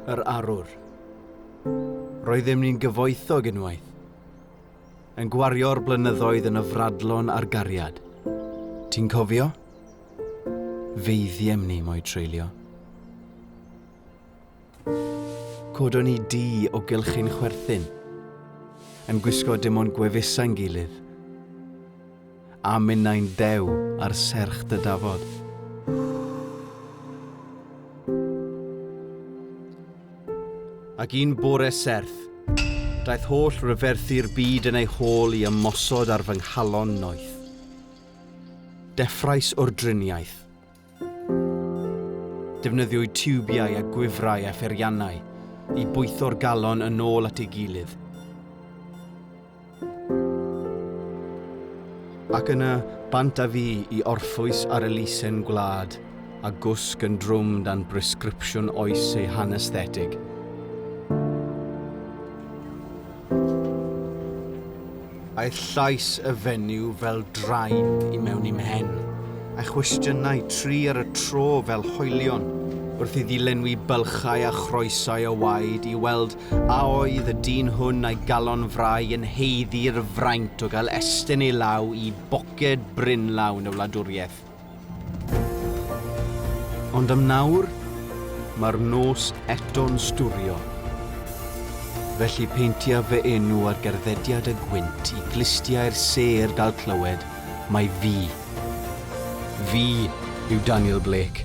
Yr arwr. Roeddem ni'n gyfoethog unwaith, yn gwario'r blynyddoedd yn y fradlon a'r gariad. Ti'n cofio? Feiddiem ni mo'i treulio. Codon ni di o gylchu'n chwerthin, yn gwisgo dim ond gwefusa'n gilydd, a minnau'n dew ar serch dy dafod. Ac un bore serth, daeth holl ryferthu'r byd yn ei hôl I ymosod ar fy nghalon noeth. Deffrais o'r driniaeth. Defnyddiwyd tiwbiau a gwifrau a pheriannau I bwytho'r galon yn ôl at ei gilydd. Ac yna bant a fi I orffwys ar elusen gwlad a gwsg yn drwm dan presgripsiwn oes ei hanesthetig. Aeth llais y fenyw fel draen I mewn I'm mhen, a chwestiynau tri ar y tro fel hoelion, wrth I ddilenwi bylchau a chroesau o waed I weld a oedd y dyn hwn a'i galon frau yn heiddi'r fraint o gael estyn ei law I boced bryn lawn y wladwriaeth. Ond am nawr, mae'r nos eto'n stwrio. Felly peintia fy enw ar gerddediad y gwynt I glistiau'r sêr gael clywed, mae fi. Fi yw Daniel Blake.